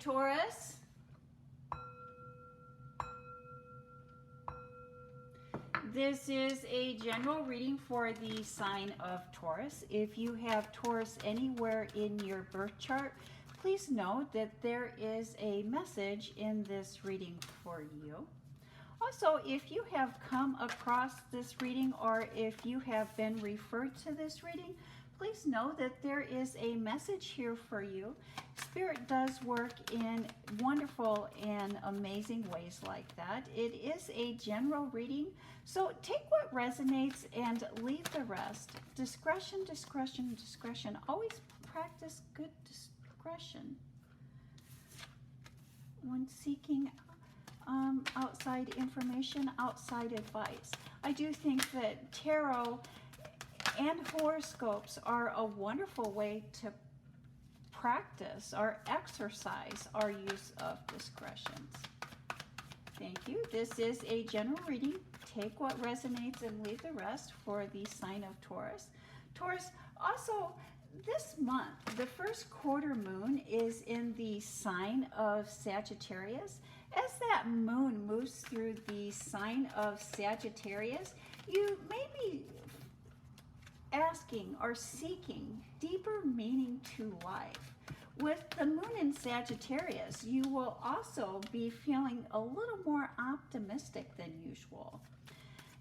Taurus. This is a general reading for the sign of Taurus. If you have Taurus anywhere in your birth chart, please note that there is a message in this reading for you. Also, if you have come across this reading or if you have been referred to this reading, please know that there is a message here for you. Spirit does work in wonderful and amazing ways like that. It is a general reading, so take what resonates and leave the rest. Discretion, discretion, discretion. Always practice good discretion when seeking outside information, outside advice. I do think that tarot and horoscopes are a wonderful way to practice or exercise our use of discretions. Thank you. This is a general reading. Take what resonates and leave the rest for the sign of Taurus. Taurus, also this month, the first quarter moon is in the sign of Sagittarius. As that moon moves through the sign of Sagittarius, you may be asking or seeking deeper meaning to life. With the moon in Sagittarius, you will also be feeling a little more optimistic than usual.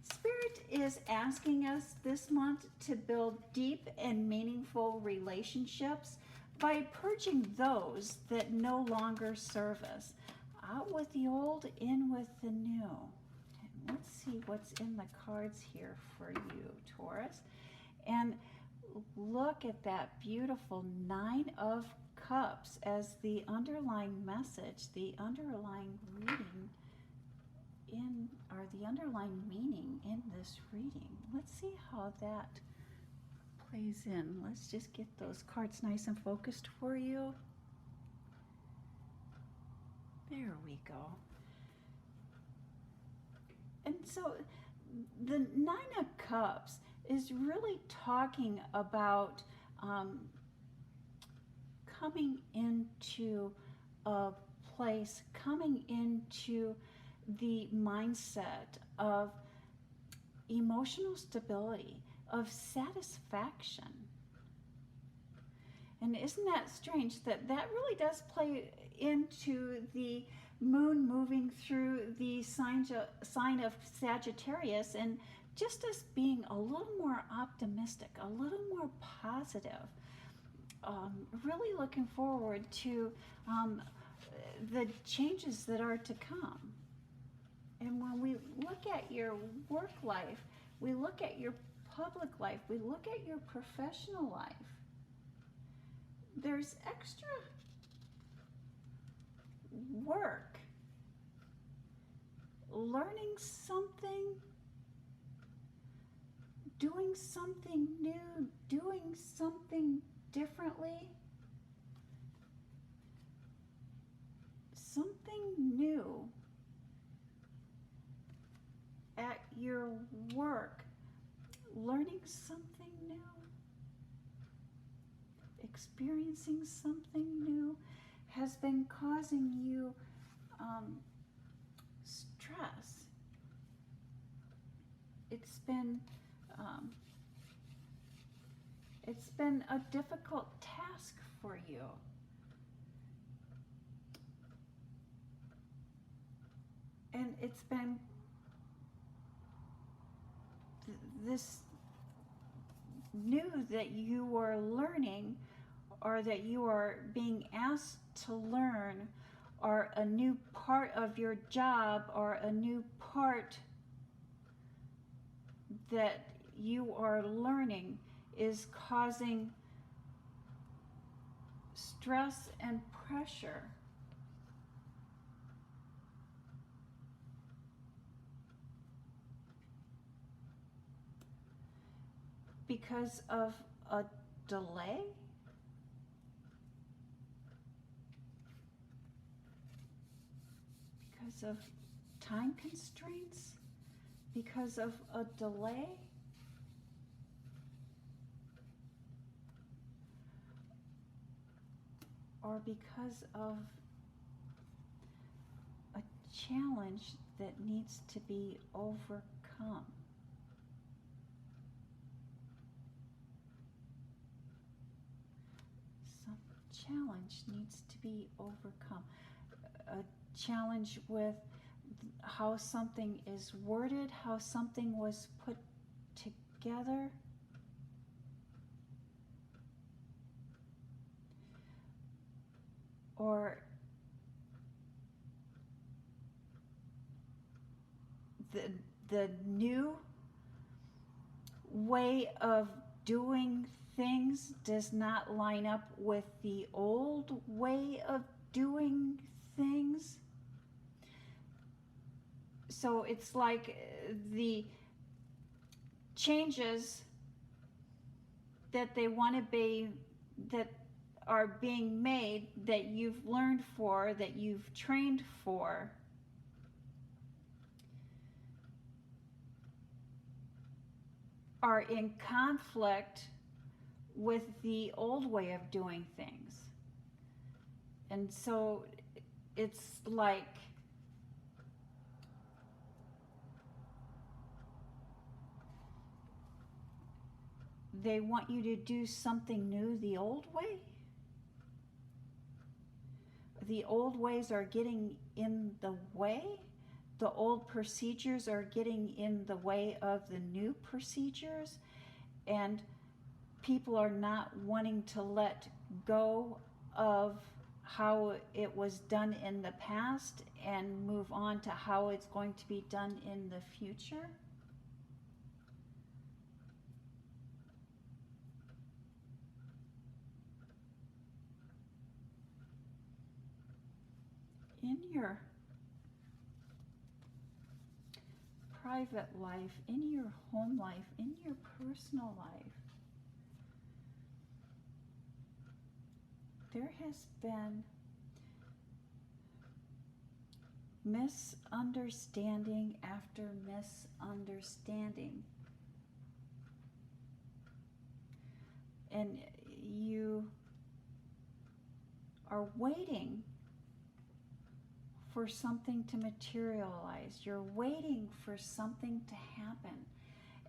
Spirit is asking us this month to build deep and meaningful relationships by purging those that no longer serve us. Out with the old, in with the new. And let's see what's in the cards here for you, Taurus. And look at that beautiful Nine of Cups as the underlying message, the underlying reading or the underlying meaning in this reading. Let's see how that plays in. Let's just get those cards nice and focused for you. There we go. And so the Nine of Cups is really talking about coming into a place, coming into the mindset of emotional stability, of satisfaction. And isn't that strange that that really does play into the moon moving through the sign of Sagittarius, and just as being a little more optimistic, a little more positive, really looking forward to the changes that are to come. And when we look at your work life, we look at your public life, we look at your professional life, there's extra work, learning something, doing something new, doing something differently, something new at your work, learning something new, experiencing something new has been causing you stress. It's been a difficult task for you. And it's been this new that you are learning, or that you are being asked to learn, or a new part of your job, or a new part that you are learning is causing stress and pressure. Because of a delay? Because of time constraints? Because of a delay? Or because of challenge that needs to be overcome. Some challenge needs to be overcome. A challenge with how something is worded, how something was put together. Or the new way of doing things does not line up with the old way of doing things. So it's like the changes that they want to be, that are being made, that you've learned for, that you've trained for, are in conflict with the old way of doing things. And so it's like they want you to do something new the old way. The old ways are getting in the way. The old procedures are getting in the way of the new procedures, and people are not wanting to let go of how it was done in the past and move on to how it's going to be done in the future. In your private life, in your home life, in your personal life, there has been misunderstanding after misunderstanding. And you are waiting for something to materialize. You're waiting for something to happen.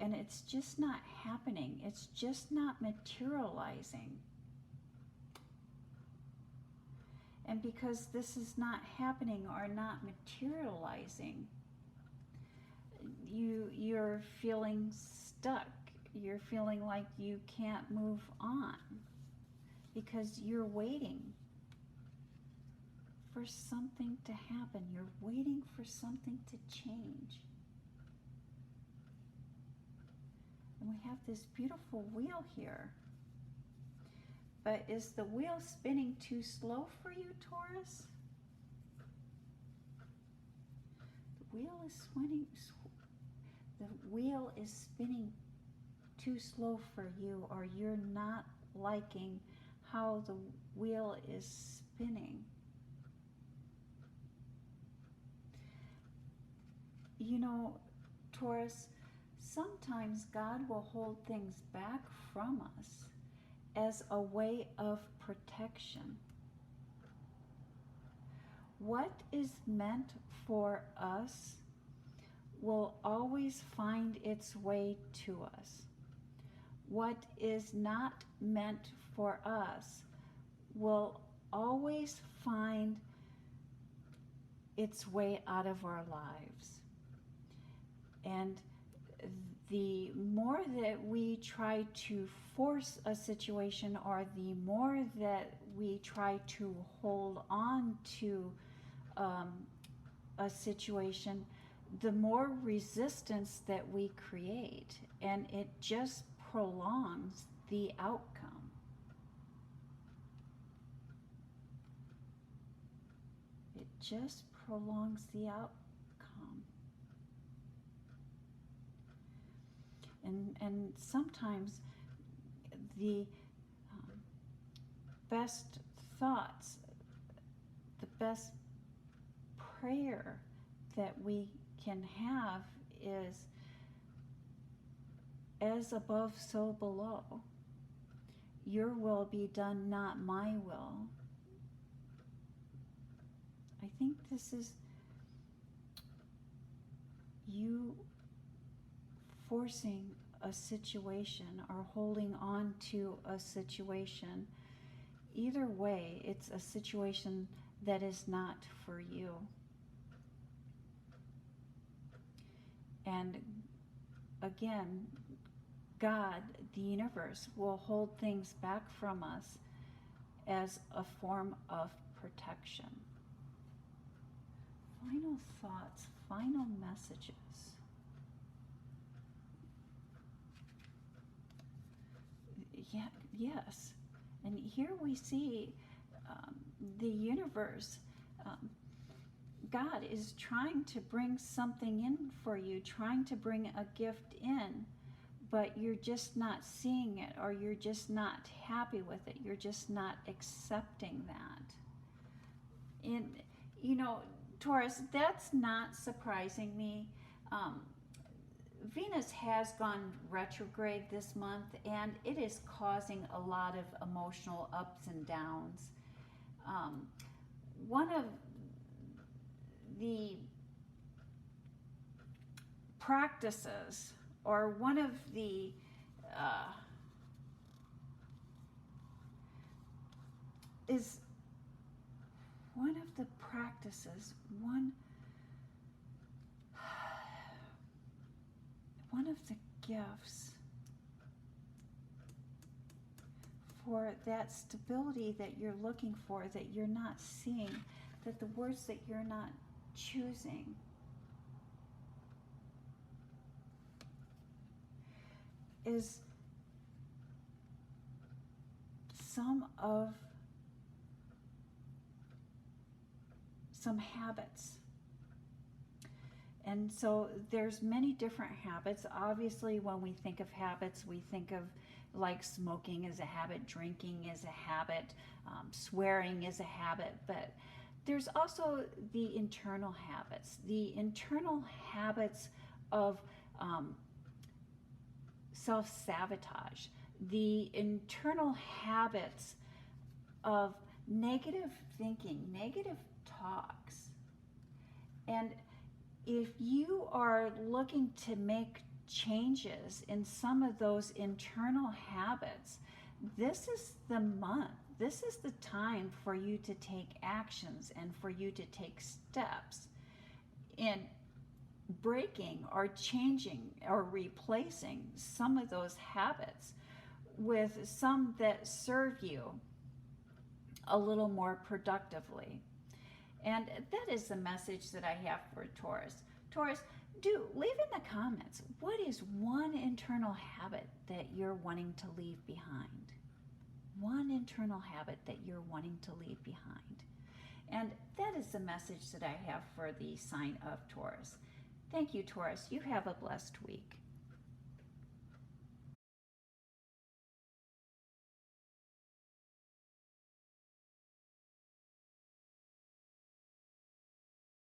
And it's just not happening. It's just not materializing. And because this is not happening or not materializing, you're feeling stuck. You're feeling like you can't move on because you're waiting for something to happen. You're waiting for something to change. And we have this beautiful wheel here. But is the wheel spinning too slow for you, Taurus? The wheel is spinning too slow for you, or you're not liking how the wheel is spinning. You know, Taurus, sometimes God will hold things back from us as a way of protection. What is meant for us will always find its way to us. What is not meant for us will always find its way out of our lives. And the more that we try to force a situation, or the more that we try to hold on to a situation, the more resistance that we create, and it just prolongs the outcome. It just prolongs the outcome. And sometimes the best thoughts, the best prayer that we can have is, as above, so below. Your will be done, not my will. I think this is you forcing a situation or holding on to a situation, either way, it's a situation that is not for you. And again, God, the universe, will hold things back from us as a form of protection. Final thoughts, final messages. Yeah, yes. And here we see the universe. God is trying to bring something in for you, trying to bring a gift in, but you're just not seeing it, or you're just not happy with it. You're just not accepting that. And, you know, Taurus, that's not surprising me. Venus has gone retrograde this month, and it is causing a lot of emotional ups and downs. One of the practices, or one of the one of the gifts for that stability that you're looking for, that you're not seeing, that the words that you're not choosing, is some habits. And so there's many different habits. Obviously, when we think of habits, we think of like smoking as a habit, drinking as a habit, swearing as a habit, but there's also the internal habits of self-sabotage, the internal habits of negative thinking, negative talks. And if you are looking to make changes in some of those internal habits, this is the month, this is the time for you to take actions and for you to take steps in breaking or changing or replacing some of those habits with some that serve you a little more productively. And that is the message that I have for Taurus. Taurus, do leave in the comments, what is one internal habit that you're wanting to leave behind? One internal habit that you're wanting to leave behind. And that is the message that I have for the sign of Taurus. Thank you, Taurus. You have a blessed week.